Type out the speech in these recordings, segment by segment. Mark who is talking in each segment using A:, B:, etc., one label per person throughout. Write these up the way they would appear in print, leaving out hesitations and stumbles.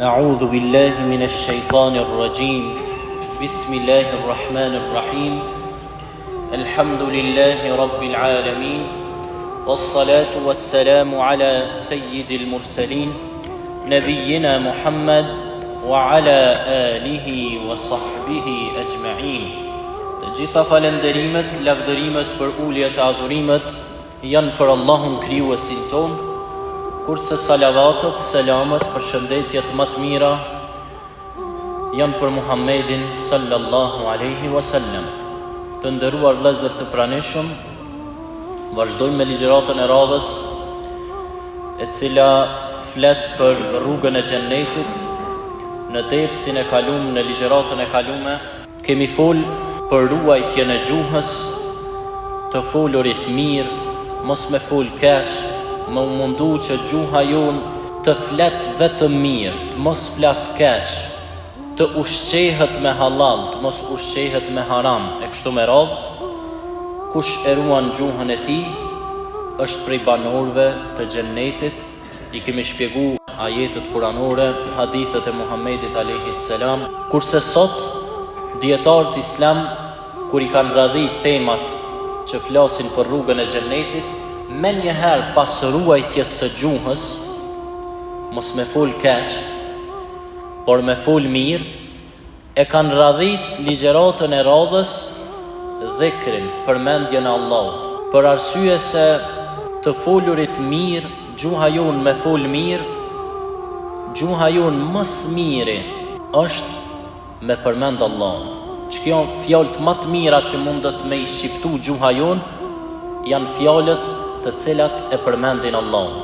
A: أعوذ بالله من الشيطان الرجيم بسم الله الرحمن الرحيم الحمد لله رب العالمين والصلاة والسلام على سيد المرسلين نبينا محمد وعلى آله وصحبه أجمعين. Të gjitha falenderimet, lavdërimet për uljet e adhurimet janë për Allahun krijuesin ton, kurse salavatet, selamet, përshëndetjet më të mira janë për Muhammedin sallallahu alaihi wasallam. Të nderuar vëllezër të pranishëm, vazhdojmë me ligjëratën e radhës e cila flet për rrugën e xhennetit. Në dersin e kaluar, në ligjëratën e kaluar, kemi fol për ruajtjen e gjuhës, të folurit mirë, mos me fol keq, më mundu që gjuha jonë të flet vetëm mirë, të mos flas keq, të ushqehet me halal, të mos ushqehet me haram, e kështu me radhë. Kush e ruan gjuhën e tij është prej banorëve të xhennetit. I kemi shpjegu ajetet kuranore, hadithet e Muhammedit alayhi salam, kurse sot dietarët islam kur i kanë radhit temat që flasin për rrugën e xhennetit, me njëherë pas ruajtjes së gjuhës, mos me fol keq, por me fol mirë, e kanë radhit ligjëratën e radhës dhikrin, përmendjen e Allahut, për arsye se të folurit mirë, gjuha jonë me fol mirë, gjuha jonë më së miri është me përmend Allahun. Që janë fjalët më të mira që mundet me i shqiptu gjuha jonë, janë fjalët të cilat e përmendin Allahun.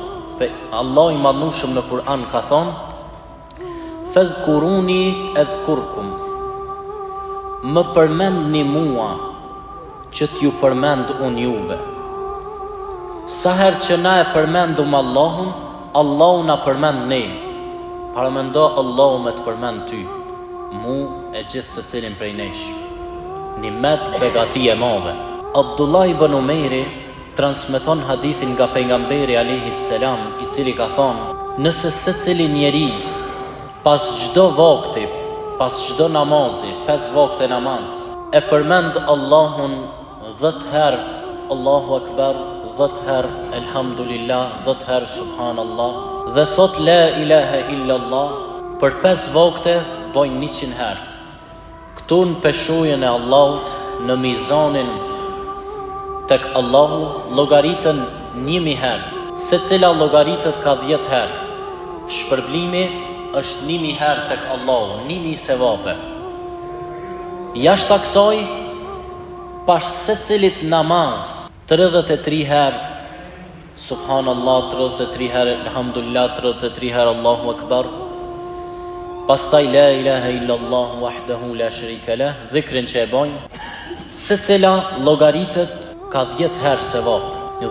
A: Allah i madhnushëm në Kur'an ka thonë: "Fadhkuruni adhkurkum", më përmendni mua që t'ju përmend unë juve. Sa herë që na e përmendum Allahun, Allahu na përmend ne. Paramendo Allahu me të përmend ty, mu e gjithë se cilin prej nesh. Nimet begati e madhe. Abdullah ibn Umeri transmeton hadithin nga pejgamberi alayhi salam, i cili ka thonë: nëse secili njeri pas çdo vakti, pas çdo namazi, 5 vakte namaz, e përmend Allahun 10 herë Allahu Akbar, 10 herë Elhamdulillah, 10 herë Subhanallah, dhe thot La ilaha illallah, për 5 vakte bojnë 100 herë. Këtu në peshojën e Allahut, në mizanin tek Allahu, llogaritën 1000 herë. Se cila llogaritët ka 10 herë. Shpërblimi është 1000 herë tek Allahu, 1000 sevape. Jashtë kësaj, pas se cilit namaz 33 herë Subhanallah, 33 herë Elhamdulillah, 33 herë Allahu Akbar, pastaj La ilaha illallah wahdahu la sharika lah, dhikrin që e bojnë, se cila llogaritët ka 10 herë sevap,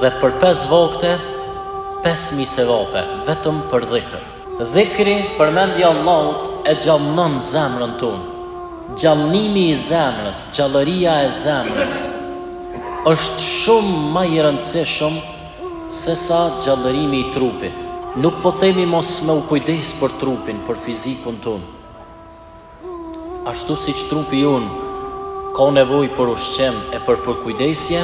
A: dhe për 5 vakte 5000 sevape, vetëm për dhikr. Dhikri, përmendja Allahut, e gjallënon zemrën tonë. Gjallënimi i zemrës, gjallëria e zemrës është shumë më i rëndësishëm se sa gjallërimi i trupit. Nuk po themi mos me u kujdes për trupin, për fizikun tonë. Ashtu si që trupi jonë ka nevojë për ushqim e për kujdesje,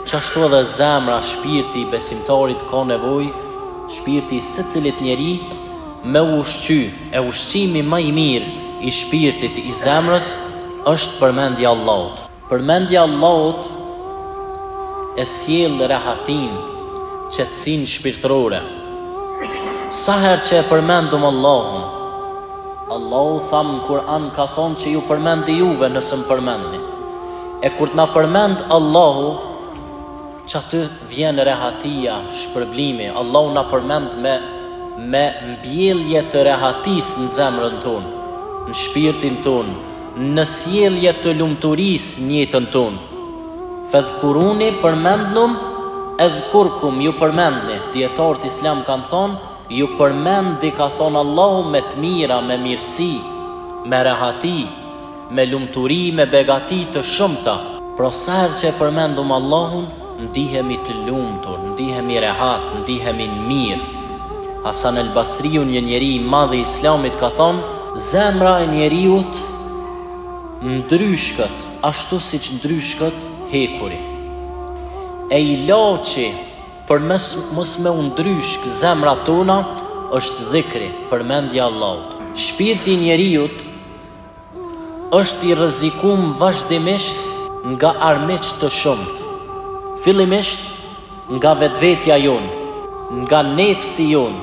A: qashtu edhe zemra, shpirti i besimtarit ka nevojë, shpirti i secilit njeri, me ushqy. E ushqimi më i mirë i shpirtit i zemrës është përmendja Allahut. Përmendja Allahut e sjell rahatin, qetësinë shpirtërore. Sa herë që e përmendum Allahun, Allahu thamë në Kur'an ka thonë që ju përmendi juve nëse më përmendni. E kur të na përmend Allahu, që aty vjen rehatia, shpërblimi. Allahu na përmend me mbjellje të rehatis në zemrën tonë, në shpirtin tonë, në sjellje të lumturisë në jetën tonë. Fadhkuruni, përmendnum, adhkurkum, ju përmendni. Dietarët islam kanë thonë, ju përmendi, ka thonë Allahu, me të mira, me mirësi, me rehati, me lumturi, me begati të shumta. Pra sa herë që e përmendum Allahun, ndihemi të lumtur, ndihemi rehat, ndihemi në mirë. Hasan el Basriu, një njeri I madh I Islamit, ka thonë: zemra e njeriut ndryshkët, ashtu siç ndryshkët hekuri. E ilaçi për mos me ndryshk zemra tona është dhikri, përmendja Allahut. Shpirti I njeriut është I rrezikum vazhdimisht nga armiq të shumt. Fillimisht nga vetvetja jon, nga nefsi jon.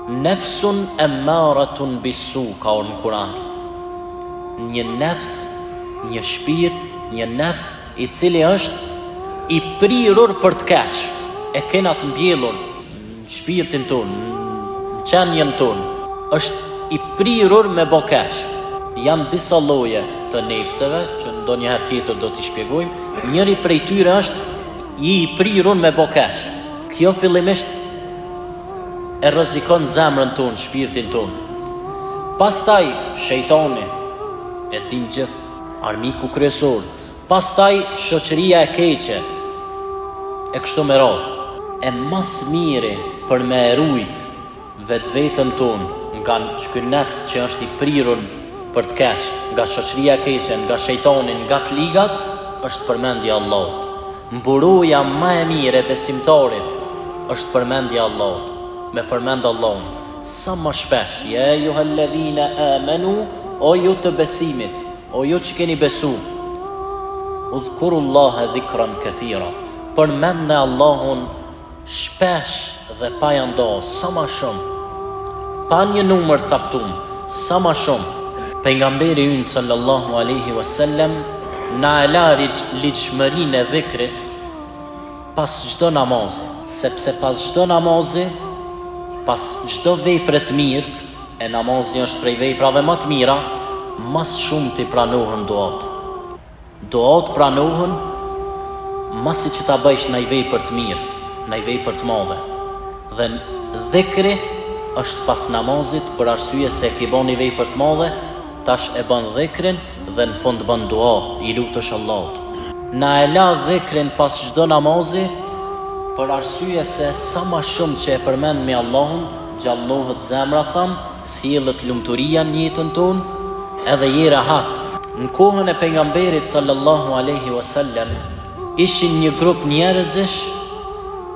A: Nefsun emmaratun bisu, ka orë në Kur'an. Një nefs, një shpirt, një nefs I cili është I prirur për të keq. E kena të mbjellur në shpirtin ton, në qenjen ton. Është I prirur me bo keq. Janë disa lloje të nefseve, që ndonjëherë tjetër do t'i shpjegojmë. Njëri prej tyre është I prirur me bo keq. Kjo fillimisht e rrezikon zemrën tonë, shpirtin tonë. Pastaj shejtani, e dim gjithë, armiku kryesor. Pastaj shoqëria e keqe, e kështu me radhë. E mas miri për me rujt vetveten tonë nga ky nefs që është I prirur për të keq, nga shoqëria e keqe, nga shejtani, nga të ligat, është përmendja e Allahut. Mburoja më e mirë e besimtarit është përmendja e Allahut. Me përmend Allahun sa më shpesh. Ja ayyuhalladhina amanu, o ju të besimit, o ju që keni besu, udhkurullaha dhikran kathira. Përmendni Allahun shpesh dhe pa jandos, sa më shumë, pa një numër caktuar, sa më shumë. Pejgamberi ynë sallallahu alaihi wasallam na e la ligjshmërinë e dhikrit pas çdo namazi, sepse pas çdo namazi, pas çdo vepre të mirë, e namazi është prej veprave më të mira, mas shumë t'i pranohen duat. Duat pranohen masi që ta bëjsh ndaj vepër të mirë, ndaj vepër të madhe. Dhe dhikri është pas namazit, për arsye se ki bën një vepër të madhe, tash e bën dhikrin dhe në fund bën dua, I lutesh Allahut. Na e la dhikrin pas çdo namazi, për arsye se sa më shumë që e përmend me Allahun, gjallohet zemra tham, sillet lumturia në jetën tonë, edhe je rahat. Në kohën e pejgamberit sallallahu alaihi wasallam, ishin një grup njerëzish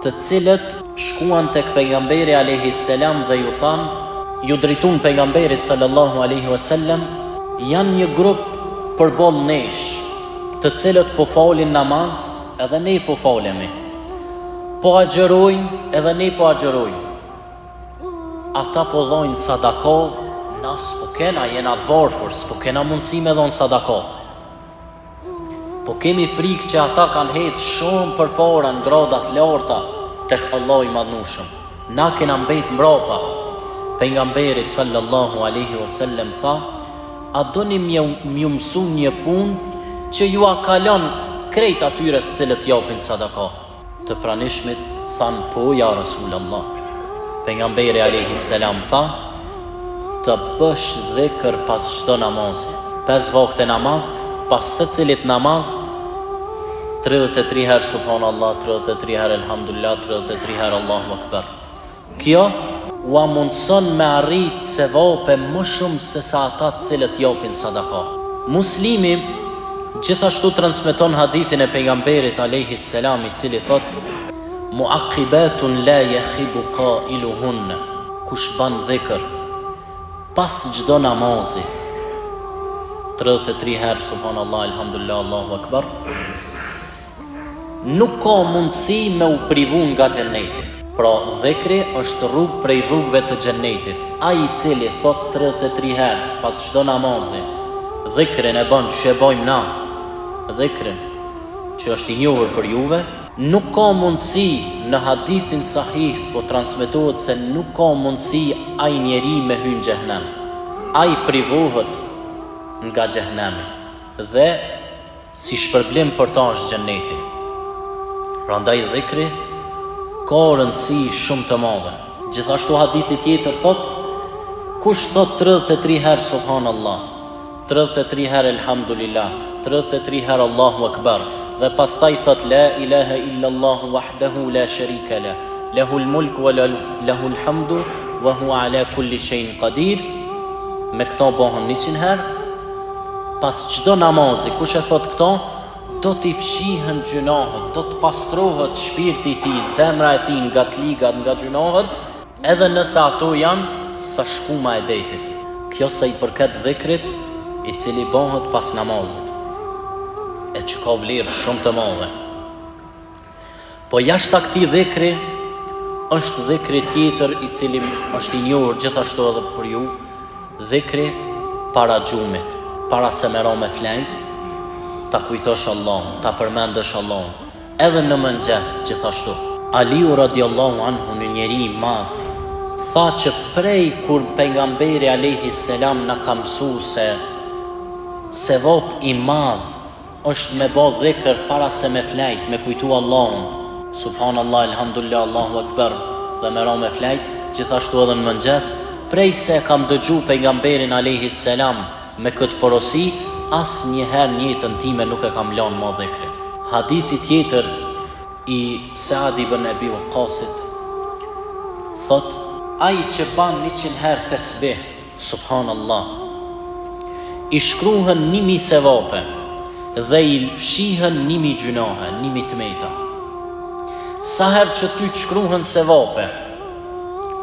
A: të cilët shkuan tek pejgamberi alaihi salam dhe ju than, ju drejtuan pejgamberit sallallahu alaihi wasallam, janë një grup përball nesh, të cilët po falin namaz, edhe ne po falemi. Po agjerojnë, edhe ne po agjerojnë. Ata po dhojnë sadaka, na s'po kena, jena të varfër, s'po kena mundësi me dhojnë sadaka. Po kemi frikë që ata kanë hetë shumë për para në gradat larta tek Allah I madhnushëm. Na kena mbet mbrapa. Pejgamberi sallallahu alaihi wasallam tha: a doni m'ju mësu një punë që ju a kalon krejt atyre të cilët japin sadaka? Të pranishmit than: po ja Rasulallah. Pejgamberi alaihi salam tha: të bësh dhikr pas çdo namazi. 5 vakte namaz, pas secilit namaz 33 herë subhanallah, 33 herë elhamdulillah, 33 herë Allahu akbar. Kjo ua mundson me arrit sevape më shumë se sa ata të cilët japin sadaka. Muslimi gjithashtu transmeton hadithin e pejgamberit alayhi salam, I cili thot: muaqibatun la yakhibu qailuhunna. Kush ban dhikr pas çdo namazi 33 herë subhanallah, elhamdulillah, Allahu akbar, nuk ka mundësi me u privu nga xheneti. Pra dhikri është rrugë prej rrugëve të xhenetit. Ai I cili thot 33 herë pas çdo namazi, dhikrin e bën që e bëjmë na, dhikrin që është I njohur për juve, nuk ka mundësi, në hadithin sahih po transmetohet se nuk ka mundësi ai njeri me hyrë në xhehenem. Ai privohet nga xhehenemi dhe si shpërblim për ta është xheneti. Prandaj dhikri ka rëndësi shumë të madhe. Gjithashtu hadithi tjetër thot: kush thot 33 herë subhanallah, 33 herë elhamdulillah, 33 herë Allahu akbar, dhe pastaj thot la ilaha illa Allah wahdahu la sharika la, lahul mulk wa lahul hamdu wa huwa ala kulli shay'in qadir. Me këto bëhen 100 herë. Pas çdo namazi, kush e thot këto, do t'i fshihen gjunohet, do të pastrohet shpirti i tij, zemra e tij nga t'ligat, nga gjunohet, edhe nëse ato janë sa shkuma e detit. Kjo sa i përket dhikrit i cili bëhet pas namazit, e që ka vlerë shumë të madhe. Po jashtë këtij dhikri është dhikri tjetër i cili është i njohur gjithashtu edhe për ju, dhikri para gjumit, para se me ra me flejt, ta kujtosh Allah, ta përmendesh Allah, edhe në mëngjes gjithashtu. Aliu radiallahu anhu, një njeri i madh, tha që prej kur pejgamberi alayhi salam na ka mësu se vop i madh është me bë dhikr para se me flejt, me kujtu Allahun, subhanallah, elhamdulillah, Allahu akbar, dhe me ra me flejt, gjithashtu edhe në mëngjes, prej se kam dëgju pejgamberin alayhi salam me këtë porosi, as njëherë njëtën time nuk e kam lanë ma dhikrin. Hadithi tjetër i Saad ibn Abi Waqqasit thot, ai që ban 100 herë tesbih, subhanallah, i shkruhen 1000 sevape dhe i fshihen 1000 gjunohe, 1000 tmeta. Sa herë që ty të shkruhen sevape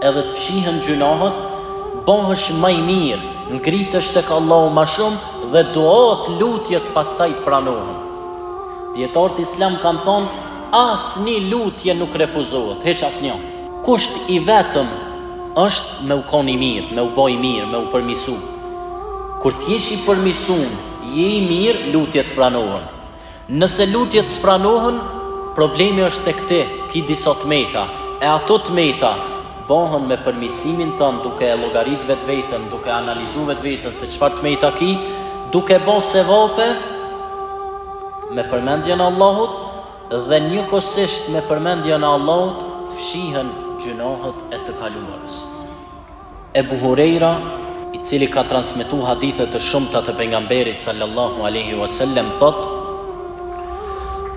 A: edhe të fshihen gjunohet, bëhesh më i mirë, ngritesh tek Allahu më shumë dhe duat, lutjet pastaj pranohen. Dietarët islam kanë thonë, asnjë lutje nuk refuzohet, hiç asnjë. Kusht i vetëm është me u kon i mirë, me u bë i mirë, me u përmisu. Kur t'jesh i përmisun, je i mirë, lutjet pranohen. Nëse lutjet s'pranohen, problemi është tek ti, ki disa tmeta, e ato tmeta bëhen me përmisimin tënd, duke e llogarit vetveten, duke analizu vetveten se çfarë tmeta ki, duke bën sevape me përmendjen e Allahut dhe njëkohësisht me përmendjen e Allahut të fshihen gjunohet e të kaluarës. Ebu Hurejra, i cili ka transmetuar hadithe të shumta të pejgamberit sallallahu alaihi wasallam, thot,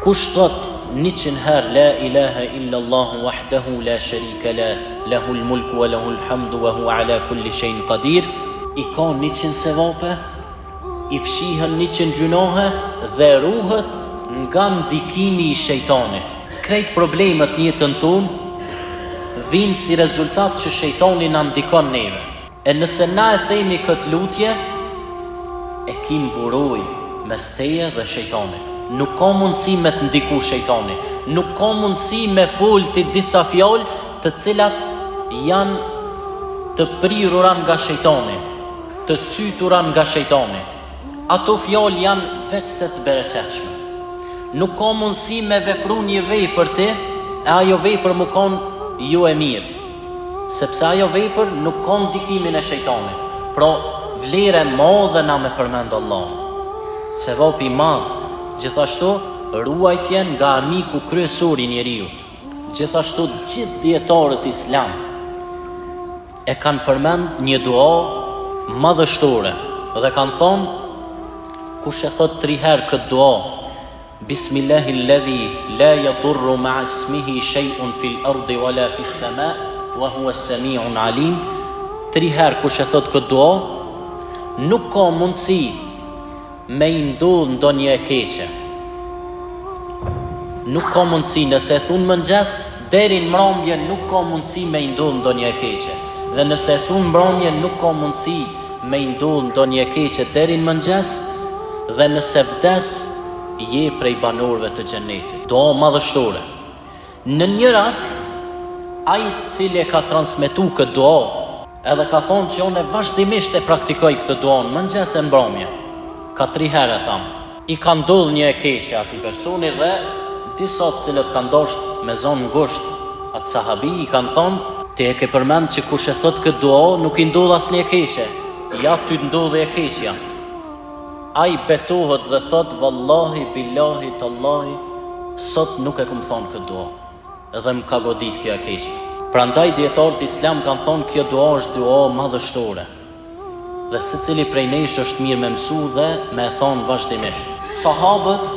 A: kush thot 100 herë la ilaha illa Allahu wahdahu la sharika la, lahul mulku wa lahul hamdu wa huwa ala kulli shay'in qadir, i ka 100 sevape, i fshihen 100 gjunohe dhe ruhet nga ndikimi i shejtanit. Krejt problemet në jetën tonë vinë si rezultat që shejtani na ndikon neve. E nëse na e themi këtë lutje, e kim buroj mes teje dhe shejtanit. Nuk ka mundësi me të ndiku shejtani, nuk ka mundësi me folti disa fjalë të cilat janë të prirura nga shejtani, të cytura nga shejtani. Ato fjalë janë veç se të bereqetshme. Nuk ka mundësi me vepru një vepër ti, e ajo vepër më konë ju e mirë, sepse ajo vepër nuk ka ndikimin e shejtanit. Pra, vlere madhe na me përmend Allah. Se vapi madh, gjithashtu ruajtjen nga armiku kryesor i njeriut. Gjithashtu gjithë dietarët islam e kanë përmend një dua madhështore dhe kanë thonë, kush e thot 3 herë këtë dua, Bismillahilladhi la yadurru ma'a ismihi shay'un fil ardi wala fis sama' wa huwa as-sami'un alim, 3 herë kush e thot këtë dua, nuk ka mundësi me i ndodh ndonjë e keqe. Nuk ka mundësi, nëse e thunë mëngjes, deri në mbrëmje nuk ka mundësi me i ndodh ndonjë e keqe. Dhe nëse e thunë mbrëmje nuk ka mundësi me i ndodh ndonjë e keqe deri në mëngjes, dhe nëse vdes, je prej banorëve të xhenetit. Dua madhështore. Në një rast, ai i cili e ka transmetuar këtë dua, edhe ka thonë që unë vazhdimisht e praktikoj këtë dua në mëngjes e mbrëmje. Ka 3 herë tham. I ka ndodhur një e keqe atij personi dhe disa të cilët kanë dashur me zonë ngushtë, atë sahabi i kanë thonë, ti e ke përmend që kush e thot këtë dua nuk i ndodh asnjë e keqe. Ja ty të ndodhi e keqja. Ai betohet dhe thot, vallahi, billahi, tallahi, sot nuk e kum thonë këtë dua, edhe më ka godit kjo e keqe. Prandaj dietarët islam kanë thonë kjo dua është dua madhështore, dhe secili prej nesh është mirë me mësu dhe me e thonë vazhdimisht. Sahabët,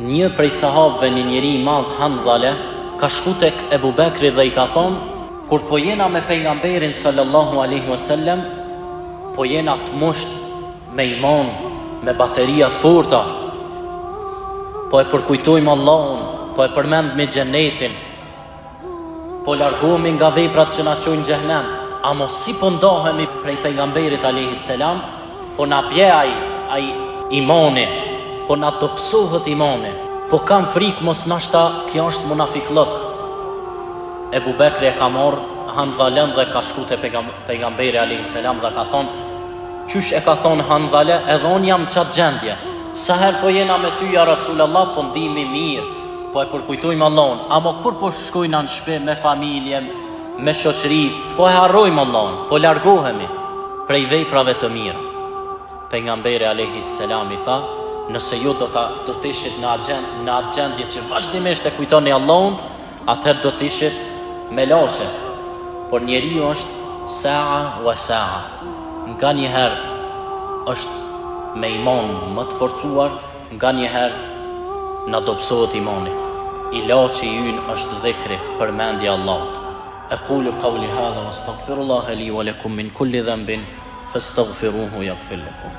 A: një prej sahabëve, një njeri i madh Handhale, ka shku tek Ebu Bekri dhe i ka thonë, Kur po jena me pejgamberin sallallahu alaihi wasallam, po jena të musht me iman, me bateria të forta, po e përkujtojmë Allahun, po e përmend me xhenetin, po largohemi nga veprat që na çojnë në xhenem. Amo si po ndahemi prej pejgamberit alayhi salam, po na bje ai imani, po na dobësohet imani, po kam frikë mos nashta kjo është munafiklëk. Ebu Bekri e ka marrë Handhalen dhe ka shku te pejgamberi alayhi salam dhe ka thonë: qysh e ka thonë Handhale, edhe unë jam qatë gjendje, sa herë po jena me ty ja Rasulallah, po ndihmi mirë, po e përkujtojmë Allahun, ama kur po shkojna në shtëpi me familje, me shoqëri, po e harrojmë Allahun, po largohemi prej veprave të mira. Pejgamberi alayhi salam i tha: nëse ju do të ishit në atë gjendje që vazhdimisht e kujtoni Allahun, atëherë do të ishit me laçe. Por njeriu është sa'a wa sa'a. Nga njëherë është me iman më të forcuar, nga njëherë na dobësohet imani. Ilaçi ynë është dhikri, përmendja e Allahut. Aqulu qawli hadha wastaghfirullaha li wa lakum min kulli dhanbin fastaghfiruhu yaghfir lakum.